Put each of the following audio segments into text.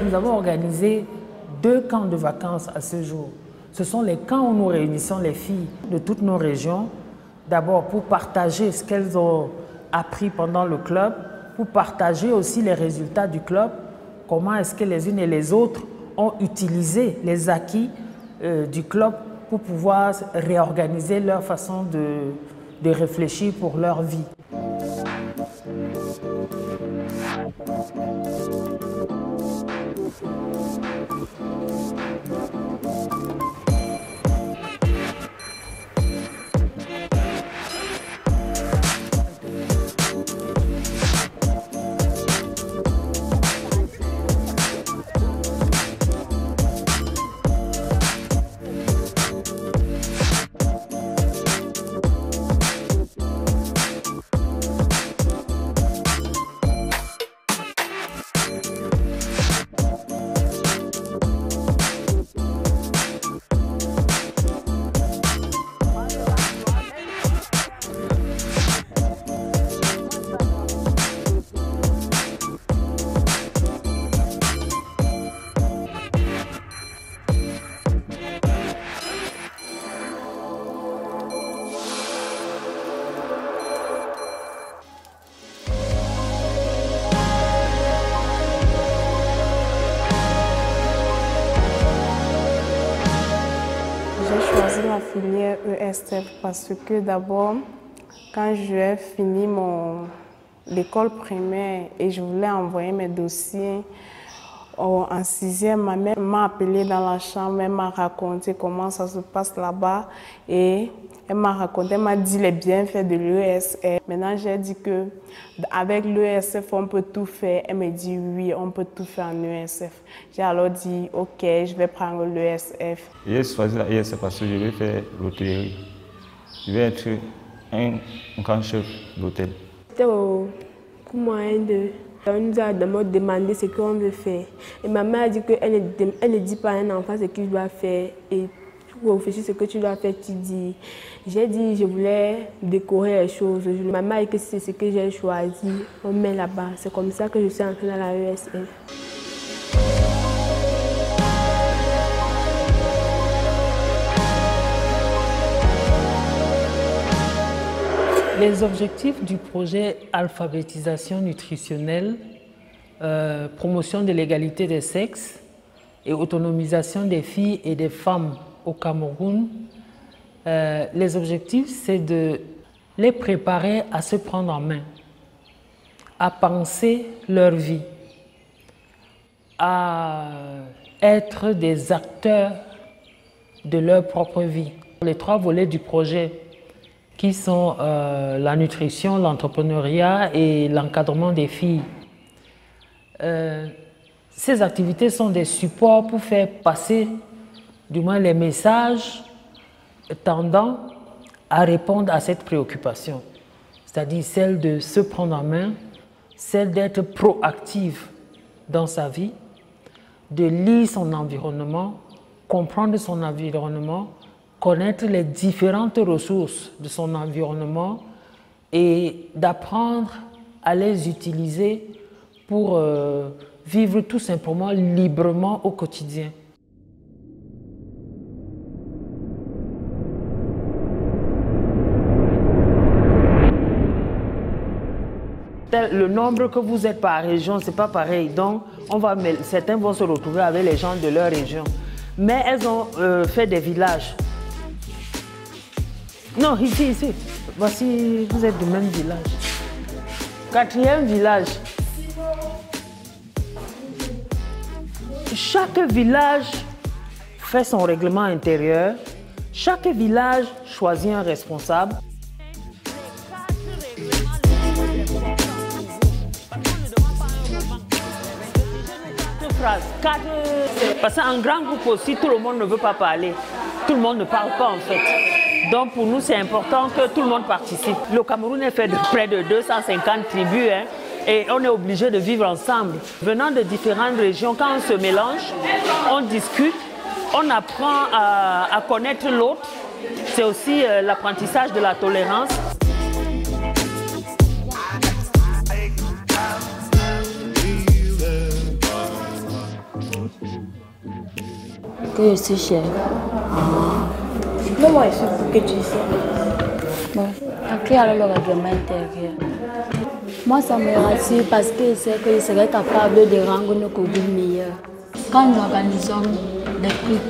nous avons organisé 2 camps de vacances à ce jour. Ce sont les camps où nous réunissons les filles de toutes nos régions, d'abord pour partager ce qu'elles ont appris pendant le club, pour partager aussi les résultats du club, comment est-ce que les unes et les autres ont utilisé les acquis du club pour pouvoir réorganiser leur façon de réfléchir pour leur vie. J'ai choisi la filière ESF parce que d'abord, quand j'ai fini l'école primaire et je voulais envoyer mes dossiers en 6e, ma mère m'a appelée dans la chambre, elle m'a raconté comment ça se passe là-bas et elle m'a dit les bienfaits de l'ESF. Maintenant, j'ai dit qu'avec l'ESF, on peut tout faire. Elle me dit oui, on peut tout faire en ESF. J'ai alors dit ok, je vais prendre l'ESF. J'ai choisi la ESF parce que je vais faire l'hôtellerie. Je vais être un grand chef d'hôtel. C'était pour moi, on nous a demandé ce qu'on veut faire. Et ma mère a dit qu'elle ne dit pas à un enfant ce qu'il doit faire. Et pour réfléchir ce que tu dois faire, tu dis. J'ai dit je voulais décorer les choses. Ma mère a dit que c'est ce que j'ai choisi. On met là-bas. C'est comme ça que je suis entrée dans la ESF. Les objectifs du projet alphabétisation nutritionnelle, promotion de l'égalité des sexes et autonomisation des filles et des femmes au Cameroun, les objectifs, c'est de les préparer à se prendre en main, à penser leur vie, à être des acteurs de leur propre vie. Les 3 volets du projet qui sont la nutrition, l'entrepreneuriat et l'encadrement des filles. Ces activités sont des supports pour faire passer du moins les messages tendant à répondre à cette préoccupation, c'est-à-dire celle de se prendre en main, celle d'être proactive dans sa vie, de lire son environnement, comprendre son environnement, connaître les différentes ressources de son environnement et d'apprendre à les utiliser pour vivre tout simplement librement au quotidien. Le nombre que vous êtes par région, ce n'est pas pareil. Donc, certains vont se retrouver avec les gens de leur région. Mais elles ont fait des villages. Non, ici. Voici, vous êtes du même village. 4e village. Chaque village fait son règlement intérieur. Chaque village choisit un responsable. Parce qu'en grand groupe aussi, tout le monde ne veut pas parler. Tout le monde ne parle pas en fait. Donc pour nous, c'est important que tout le monde participe. Le Cameroun est fait de près de 250 tribus et on est obligé de vivre ensemble. Venant de différentes régions, quand on se mélange, on discute, on apprend à connaître l'autre. C'est aussi l'apprentissage de la tolérance. que je suis chef. Non, moi, je suis pour que tu sais. Bon, écrit alors le règlement intérieur. Moi, ça me rassure parce que je sais que je serai capable de rendre nos cours meilleurs. Quand nous organisons des prix,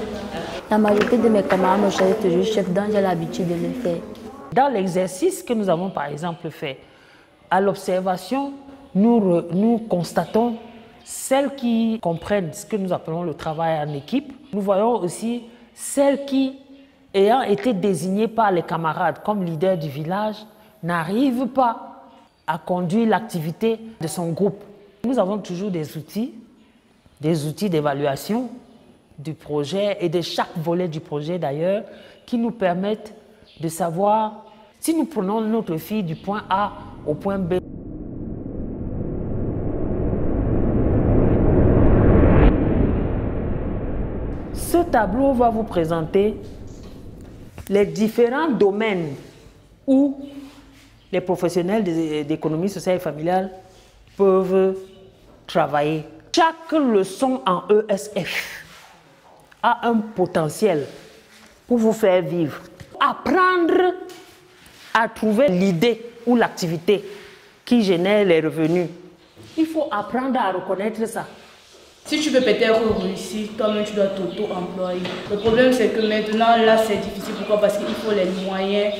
la majorité de mes camarades me choisissent toujours chef, donc j'ai l'habitude de le faire. Dans l'exercice que nous avons par exemple fait, à l'observation, nous constatons celles qui comprennent ce que nous appelons le travail en équipe. Nous voyons aussi celles qui, ayant été désignées par les camarades comme leader du village, n'arrivent pas à conduire l'activité de son groupe. Nous avons toujours des outils d'évaluation du projet et de chaque volet du projet d'ailleurs, qui nous permettent de savoir si nous prenons notre fille du point A au point B. Ce tableau va vous présenter les différents domaines où les professionnels d'économie sociale et familiale peuvent travailler. Chaque leçon en ESF a un potentiel pour vous faire vivre. Apprendre à trouver l'idée ou l'activité qui génère les revenus. Il faut apprendre à reconnaître ça. Si tu veux peut-être réussir, toi-même tu dois t'auto-employer. Le problème c'est que maintenant là c'est difficile. Pourquoi? Parce qu'il faut les moyens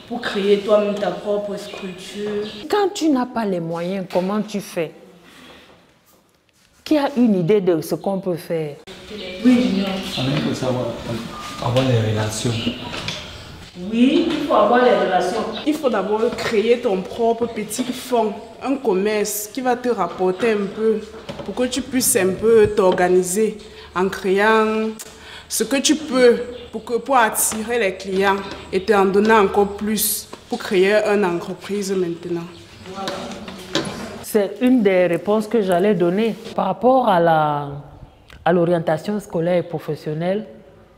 pour créer toi-même ta propre structure. Quand tu n'as pas les moyens, comment tu fais? Qui a une idée de ce qu'on peut faire? Oui, Junior. Il faut savoir avoir les relations. Oui, il faut avoir les relations. Il faut d'abord créer ton propre petit fonds, un commerce qui va te rapporter un peu pour que tu puisses un peu t'organiser en créant ce que tu peux pour attirer les clients et te en donner encore plus pour créer une entreprise maintenant. Voilà. C'est une des réponses que j'allais donner. Par rapport à l'orientation scolaire et professionnelle,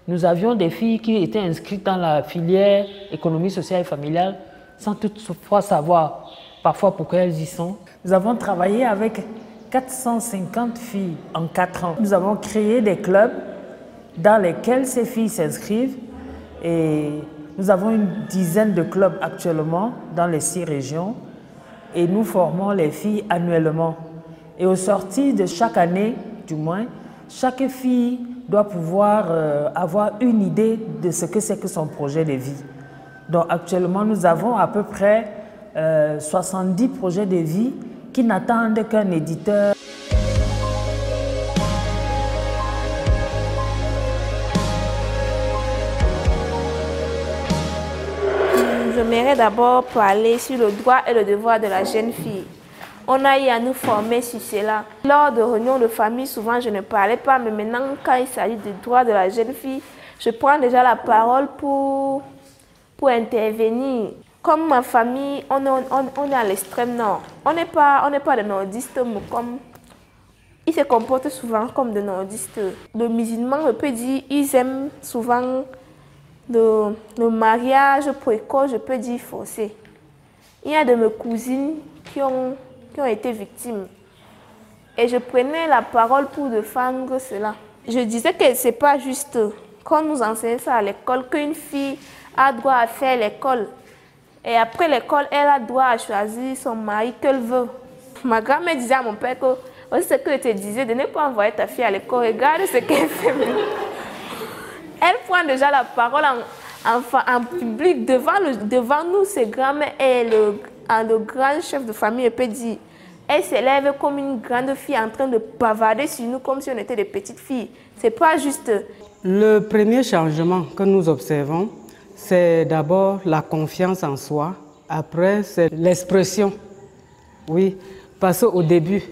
nous avions des filles qui étaient inscrites dans la filière économie sociale et familiale sans toutefois savoir parfois pourquoi elles y sont. Nous avons travaillé avec 450 filles en 4 ans. Nous avons créé des clubs dans lesquels ces filles s'inscrivent et nous avons une dizaine de clubs actuellement dans les 6 régions et nous formons les filles annuellement. Et au sortir de chaque année, du moins, chaque fille doit pouvoir avoir une idée de ce que c'est que son projet de vie. Donc actuellement, nous avons à peu près 70 projets de vie qui n'attendent qu'un éditeur. J'aimerais d'abord parler sur le droit et le devoir de la jeune fille. On a eu à nous former sur cela. Lors de réunions de famille, souvent je ne parlais pas, mais maintenant quand il s'agit du droit de la jeune fille, je prends déjà la parole pour intervenir. Comme ma famille, on est à l'extrême nord. On n'est pas des nordistes, mais comme ils se comportent souvent comme des nordistes. Les musulmans, je peux dire, ils aiment souvent le mariage précoce, je peux dire forcé. Il y a de mes cousines qui ont été victimes. Et je prenais la parole pour défendre cela. Je disais que ce n'est pas juste, quand nous enseignons ça à l'école, qu'une fille a droit à faire l'école. Et après l'école, elle a droit à choisir son mari qu'elle veut. Ma grand-mère disait à mon père que, aussi ce que je te disais, de ne pas envoyer ta fille à l'école, regarde ce qu'elle fait. Elle prend déjà la parole en public devant nous, ses grand-mères et le grand chef de famille peut dire. Elle s'élève comme une grande fille en train de bavarder sur nous comme si on était des petites filles. C'est pas juste. Le premier changement que nous observons, c'est d'abord la confiance en soi. Après, c'est l'expression. Oui, parce qu'au début,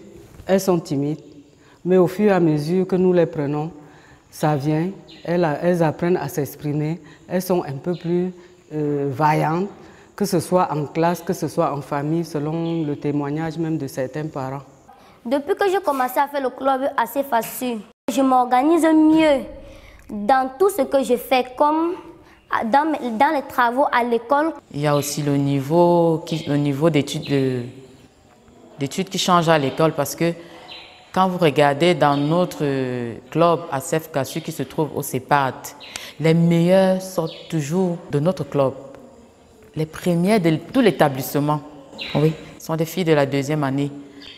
elles sont timides. Mais au fur et à mesure que nous les prenons, ça vient, elles apprennent à s'exprimer, elles sont un peu plus vaillantes, que ce soit en classe, que ce soit en famille, selon le témoignage même de certains parents. Depuis que j'ai commencé à faire le club assez facile, je m'organise mieux dans tout ce que je fais, comme dans les travaux à l'école. Il y a aussi le niveau d'études qui change à l'école parce que Quand vous regardez dans notre club à CEFCASU qui se trouve au CEPAD, les meilleurs sortent toujours de notre club. Les premières de tout l'établissement, oui, sont des filles de la 2e année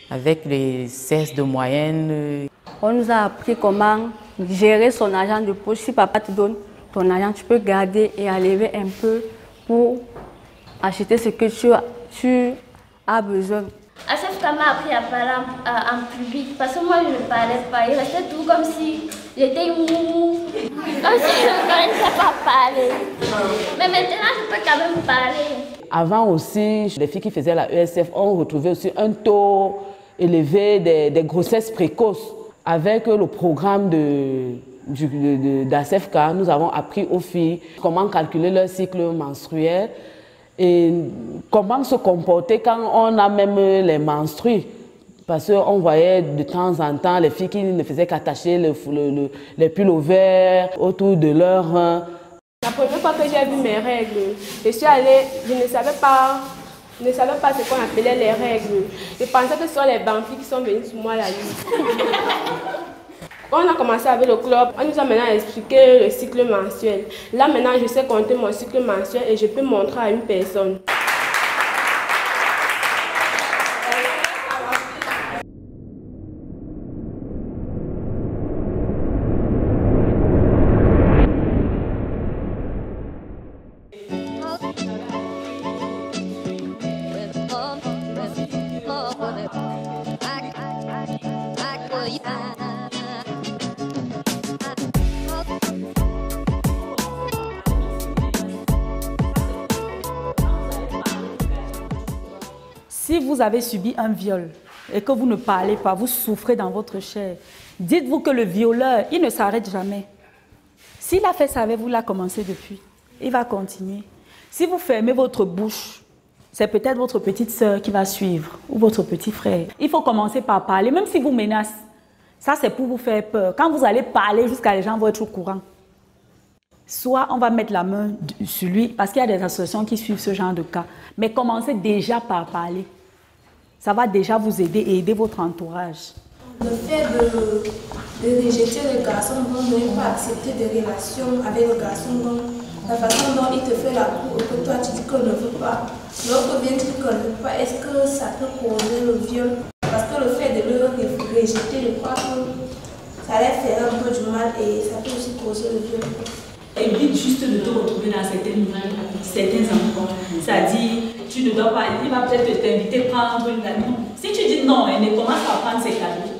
avec les 16 de moyenne. On nous a appris comment gérer son argent de poche. Si papa te donne ton argent, tu peux garder et enlever un peu pour acheter ce que tu as besoin. ACEFCA m'a appris à parler en public parce que moi je ne parlais pas. Il restait tout comme si j'étais mou. Comme si je ne connaissais pas parler. Mais maintenant je peux quand même parler. Avant aussi, les filles qui faisaient la ESF ont retrouvé aussi un taux élevé des grossesses précoces. Avec le programme d'ACEFCA, nous avons appris aux filles comment calculer leur cycle menstruel et comment se comporter quand on a même les menstrues. Parce qu'on voyait de temps en temps les filles qui ne faisaient qu'attacher les pulls ouverts autour de leurs reins. La première fois que j'ai vu mes règles, je suis allée, je ne savais pas ce qu'on appelait les règles. Je pensais que ce sont les vampires qui sont venus sur moi la nuit. Quand on a commencé avec le club, on nous a maintenant expliqué le cycle mensuel. Là maintenant, je sais compter mon cycle mensuel et je peux montrer à une personne. Si vous avez subi un viol et que vous ne parlez pas, vous souffrez dans votre chair, dites-vous que le violeur, il ne s'arrête jamais. S'il a fait ça avec vous, il a commencé depuis. Il va continuer. Si vous fermez votre bouche, c'est peut-être votre petite sœur qui va suivre ou votre petit frère. Il faut commencer par parler, même si vous menacez. Ça, c'est pour vous faire peur. Quand vous allez parler jusqu'à les gens vont être au courant. Soit on va mettre la main sur lui, parce qu'il y a des associations qui suivent ce genre de cas. Mais commencez déjà par parler. Ça va déjà vous aider et aider votre entourage. Le fait de rejeter le garçon, donc de ne pas accepter des relations avec le garçon, donc la façon dont il te fait la cour et que toi tu dis qu'on ne veut pas, l'autre vient dire qu'on ne veut pas, est-ce que ça peut causer le viol? Parce que le fait de le rejeter, je crois que ça leur fait un peu du mal et ça peut aussi causer le viol. Évite juste de te retrouver dans certains endroits. C'est-à-dire, tu ne dois pas, il va peut-être t'inviter à prendre une amie. Si tu dis non, ne commence pas à prendre ses cadeaux.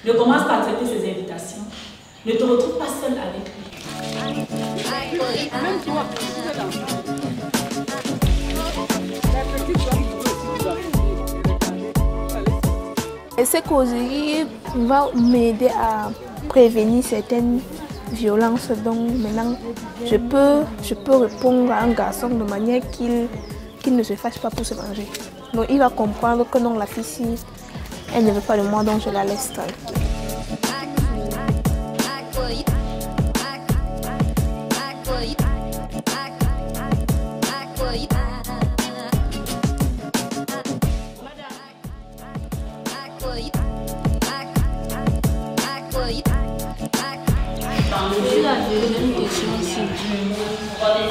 Ne commence pas à accepter ses invitations. Ne te retrouve pas seul avec lui. Même toi, et ces causeries vont m'aider à prévenir certaines violences. Donc maintenant, je peux répondre à un garçon de manière qu'il ne se fâche pas pour se venger. Donc il va comprendre que non, la fille, si elle ne veut pas de moi, donc je la laisse tranquille.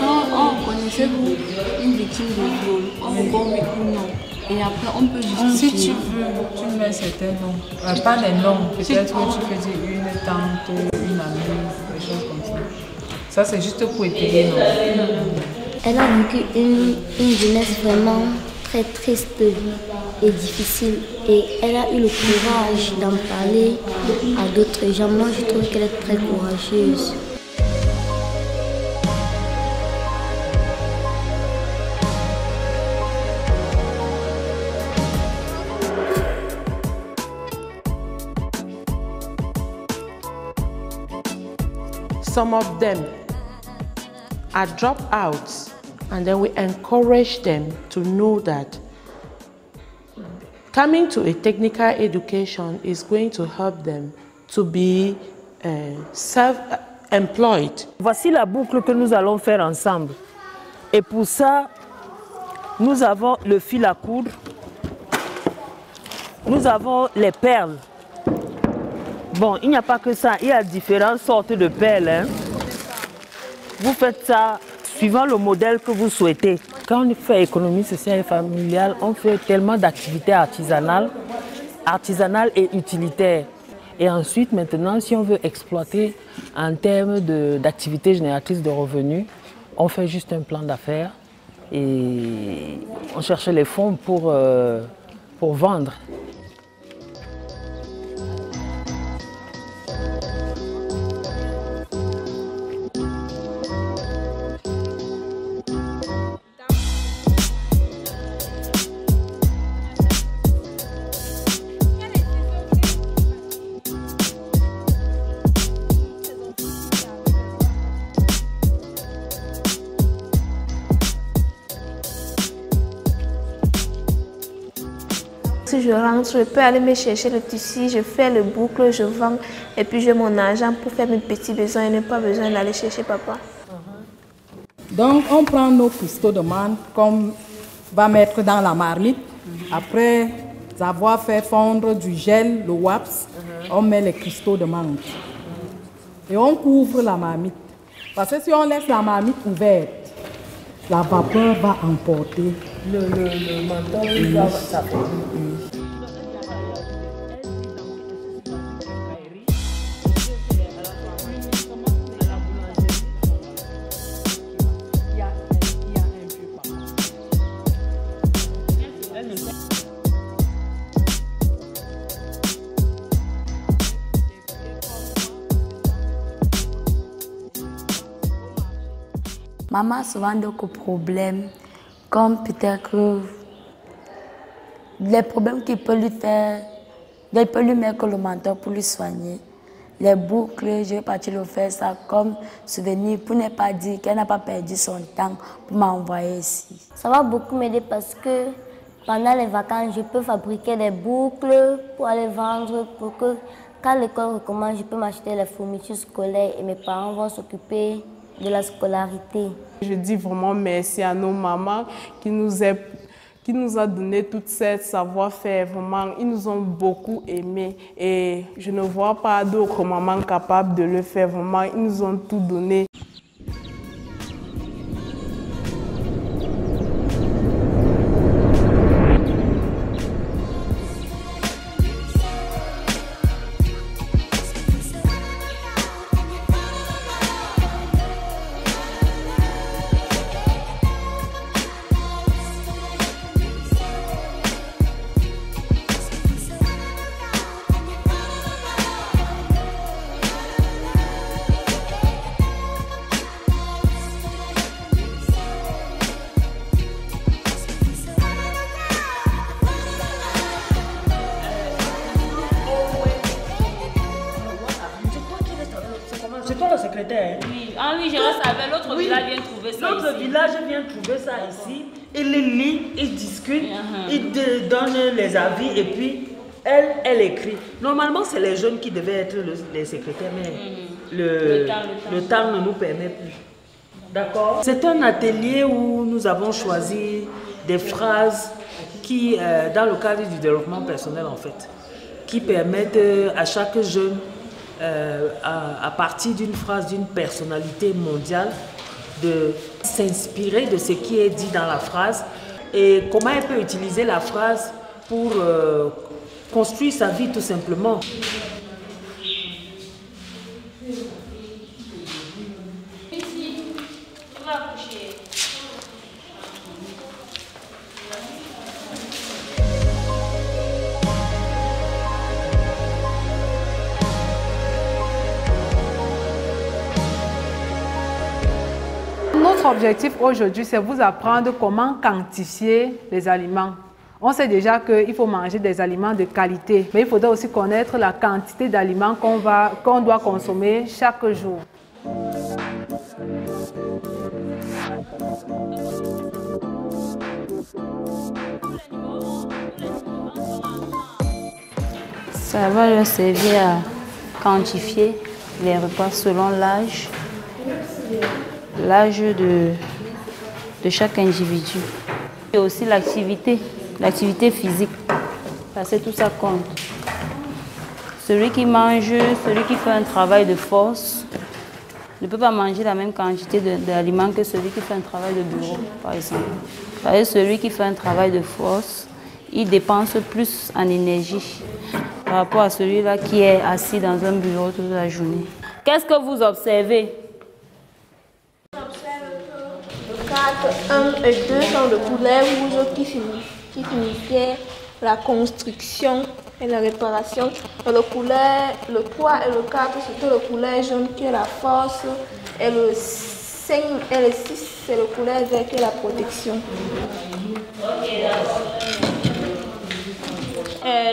Quand on connaissait une victime de viol, on vous dit oui ou non. Et après, on peut justifier. Si tu veux, tu mets certains noms. Pas des noms, peut-être que tu peux dire une tante, une amie, des choses comme ça. Ça, c'est juste pour étayer, non? Elle a vécu une jeunesse vraiment très triste et difficile. Et elle a eu le courage d'en parler à d'autres gens. Moi, je trouve qu'elle est très courageuse. Some of them are dropouts, and then we encourage them to know that coming to a technical education is going to help them to be self-employed. Voici la boucle que nous allons faire ensemble. Et pour ça, nous avons le fil à coudre, nous avons les perles. Bon, il n'y a pas que ça, il y a différentes sortes de pelles. Hein. Vous faites ça suivant le modèle que vous souhaitez. Quand on fait économie sociale et familiale, on fait tellement d'activités artisanales et utilitaires. Et ensuite, maintenant, si on veut exploiter en termes d'activités génératrices de revenus, on fait juste un plan d'affaires et on cherche les fonds pour vendre. Si je rentre, je peux aller me chercher le tissu, je fais le boucle, je vends et puis j'ai mon argent pour faire mes petits besoins et ne pas besoin d'aller chercher papa. Donc on prend nos cristaux de menthe qu'on va mettre dans la marmite. Après avoir fait fondre du gel, le wax, on met les cristaux de menthe. Et on couvre la marmite. Parce que si on laisse la marmite ouverte, la vapeur va emporter le menthol, ça fait. Maman a souvent d'autres problèmes, comme peut-être les problèmes qu'il peut lui faire, il peut lui mettre le mentor pour lui soigner. Les boucles, je vais partir le faire ça comme souvenir pour ne pas dire qu'elle n'a pas perdu son temps pour m'envoyer ici. Ça va beaucoup m'aider parce que pendant les vacances, je peux fabriquer des boucles pour aller vendre, pour que quand l'école recommence, je peux m'acheter les fournitures scolaires et mes parents vont s'occuper de la scolarité. Je dis vraiment merci à nos mamans qui nous a donné toute cette savoir-faire. Vraiment, ils nous ont beaucoup aimés et je ne vois pas d'autres mamans capables de le faire. Vraiment, ils nous ont tout donné. C'est toi le secrétaire? Oui, oui, je reste avec l'autre village vient trouver ça. L'autre village vient trouver ça ici. Il lit, il discute, il donne les avis et puis elle écrit. Normalement, c'est les jeunes qui devaient être les secrétaires, mais le temps ne nous permet plus. D'accord? C'est un atelier où nous avons choisi des phrases qui, dans le cadre du développement personnel en fait, qui permettent à chaque jeune, à partir d'une phrase d'une personnalité mondiale, de s'inspirer de ce qui est dit dans la phrase et comment elle peut utiliser la phrase pour construire sa vie tout simplement. Notre objectif aujourd'hui, c'est vous apprendre comment quantifier les aliments. On sait déjà qu'il faut manger des aliments de qualité, mais il faudra aussi connaître la quantité d'aliments qu'on doit consommer chaque jour. Ça va leur servir à quantifier les repas selon l'âge de chaque individu. Et aussi l'activité physique, parce que tout ça compte. Celui qui mange, celui qui fait un travail de force, ne peut pas manger la même quantité d'aliments que celui qui fait un travail de bureau, par exemple. Parce que celui qui fait un travail de force, il dépense plus en énergie par rapport à celui-là qui est assis dans un bureau toute la journée. Qu'est-ce que vous observez? Le cadre 1 et 2 sont de couleur rouge qui signifiait la construction et la réparation. Et le 3 et le 4, c'était le couleur jaune qui est la force. Et le 5 et le 6, c'est le couleur vert qui est la protection.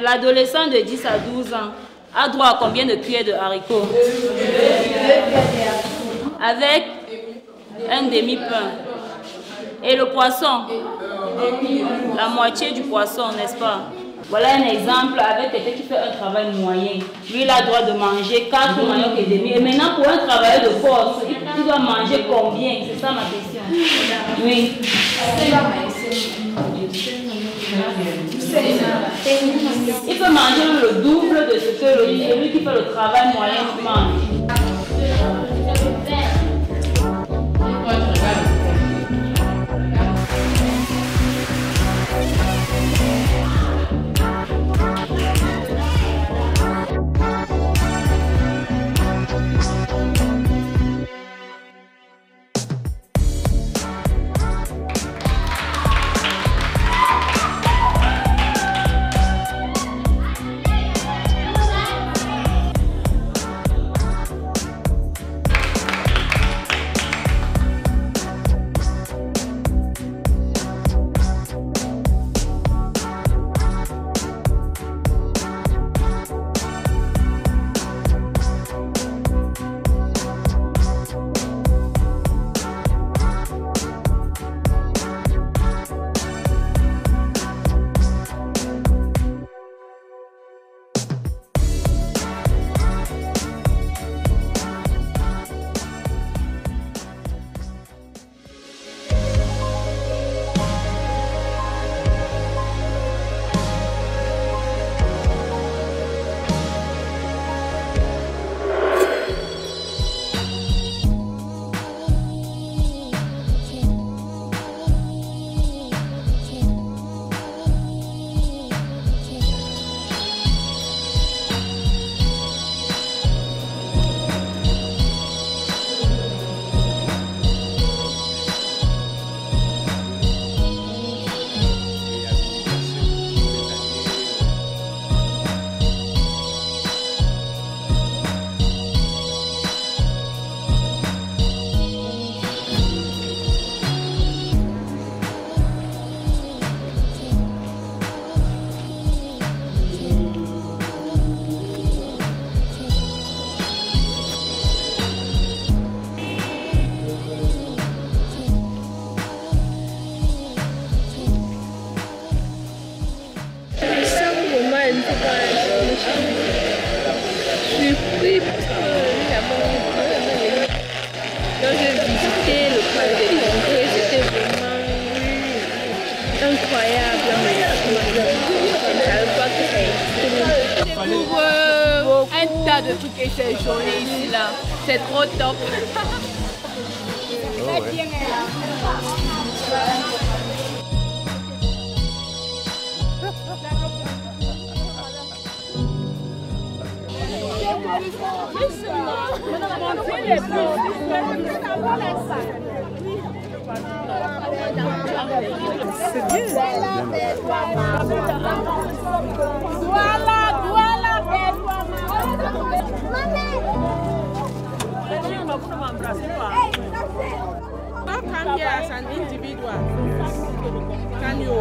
L'adolescent de 10 à 12 ans a droit à combien de cuillères de haricots? Avec un demi-pain. Et le poisson? La moitié du poisson, n'est-ce pas? Voilà un exemple avec quelqu'un qui fait un travail moyen. Lui, il a le droit de manger 4 maniocs et demi. Et maintenant, pour un travailleur de force, il doit manger combien? C'est ça ma question. Oui. Il peut manger le double de ce que celui qui fait le travail moyen mange. Un tas de trucs et c'est joli ici là. C'est trop top. C'est bien. Voilà. Don't come here as an individual. Can you?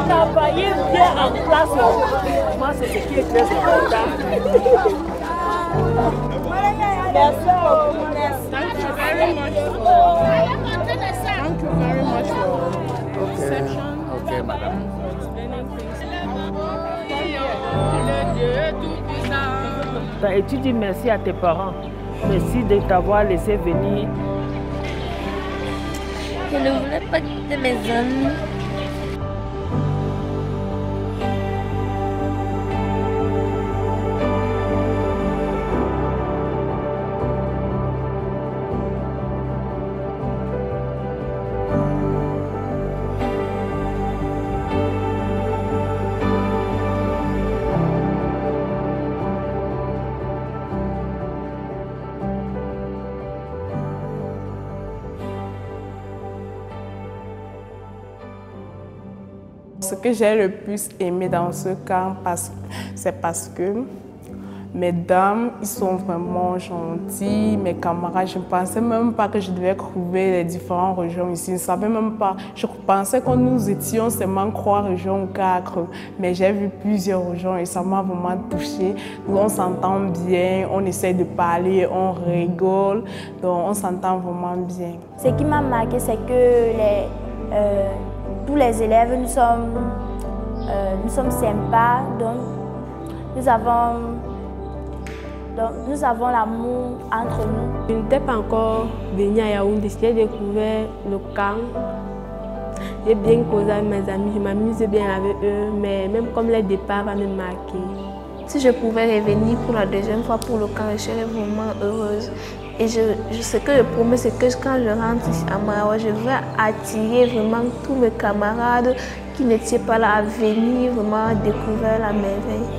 Travailler bien en classe, moi c'est ce qui est très important. Thank you very much. Thank you very much for reception. Okay, madam. Et tu dis merci à tes parents. Merci de t'avoir laissé venir. Je ne voulais pas quitter mes amis. Ce que j'ai le plus aimé dans ce camp, c'est parce que mes dames, ils sont vraiment gentils, mes camarades. Je ne pensais même pas que je devais trouver les différentes régions ici. Je ne savais même pas. Je pensais que nous étions seulement 3 régions ou 4. Mais j'ai vu plusieurs régions et ça m'a vraiment touchée. On s'entend bien, on essaie de parler, on rigole. Donc on s'entend vraiment bien. Ce qui m'a marqué, c'est que tous les élèves, nous sommes sympas. Donc nous avons l'amour entre nous. Je n'étais pas encore venue à Yaoundé, j'ai découvert le camp. J'ai bien causé avec mes amis, je m'amuse bien avec eux, mais même comme le départ va me marquer. Si je pouvais revenir pour la deuxième fois pour le camp, je serais vraiment heureuse. Et ce que je promets, c'est que quand je rentre ici à Marawa, je vais attirer vraiment tous mes camarades qui n'étaient pas là à venir vraiment découvrir la merveille.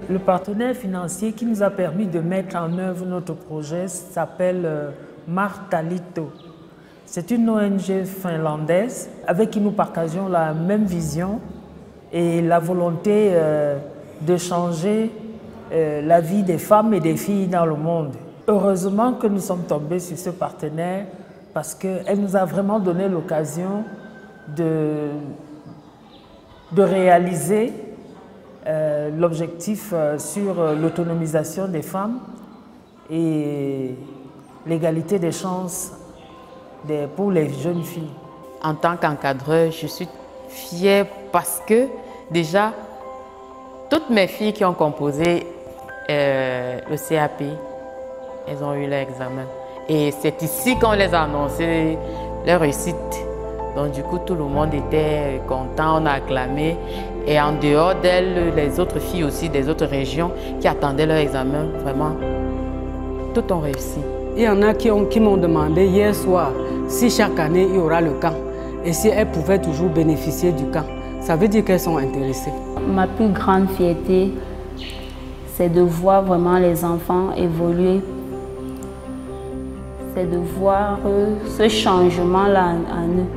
Le partenaire financier qui nous a permis de mettre en œuvre notre projet s'appelle Martalito. C'est une ONG finlandaise avec qui nous partageons la même vision et la volonté de changer la vie des femmes et des filles dans le monde. Heureusement que nous sommes tombés sur ce partenaire parce qu'elle nous a vraiment donné l'occasion de réaliser l'objectif sur l'autonomisation des femmes et l'égalité des chances pour les jeunes filles. En tant qu'encadreur, je suis fière parce que déjà, toutes mes filles qui ont composé le CAP, elles ont eu leur examen. Et c'est ici qu'on les a annoncé leur réussite. Donc du coup, tout le monde était content, on a acclamé. Et en dehors d'elles, les autres filles aussi des autres régions qui attendaient leur examen, vraiment, toutes ont réussi. Il y en a qui m'ont demandé hier soir si chaque année il y aura le camp et si elles pouvaient toujours bénéficier du camp. Ça veut dire qu'elles sont intéressées. Ma plus grande fierté, c'est de voir vraiment les enfants évoluer. C'est de voir ce changement-là en eux.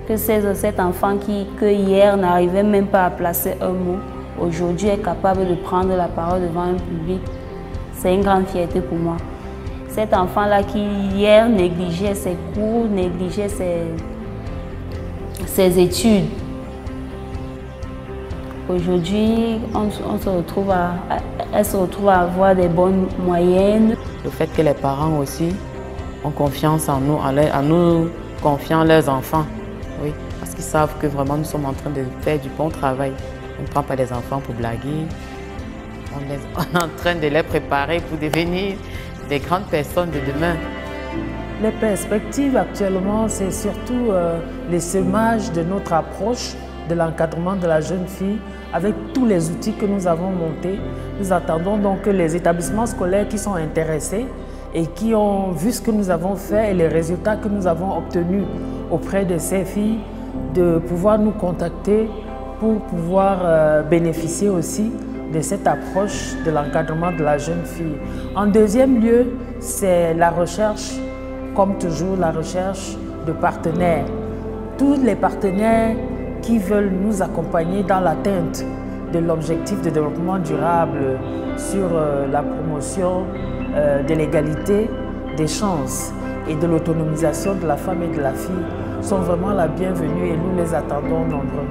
Que cet enfant que hier n'arrivait même pas à placer un mot, aujourd'hui est capable de prendre la parole devant un public. C'est une grande fierté pour moi. Cet enfant-là qui hier négligeait ses cours, négligeait ses études. Aujourd'hui, elle se retrouve à avoir des bonnes moyennes. Le fait que les parents aussi ont confiance en nous, en nous confiant leurs enfants. Oui, parce qu'ils savent que vraiment nous sommes en train de faire du bon travail. On ne prend pas des enfants pour blaguer. On est en train de les préparer pour devenir des grandes personnes de demain. Les perspectives actuellement, c'est surtout l'essaimage de notre approche de l'encadrement de la jeune fille avec tous les outils que nous avons montés. Nous attendons donc que les établissements scolaires qui sont intéressés et qui ont vu ce que nous avons fait et les résultats que nous avons obtenus auprès de ces filles, de pouvoir nous contacter pour pouvoir bénéficier aussi de cette approche de l'encadrement de la jeune fille. En deuxième lieu, c'est la recherche, comme toujours, la recherche de partenaires. Tous les partenaires qui veulent nous accompagner dans l'atteinte de l'objectif de développement durable sur la promotion de l'égalité des chances et de l'autonomisation de la femme et de la fille sont vraiment la bienvenue et nous les attendons nombreux.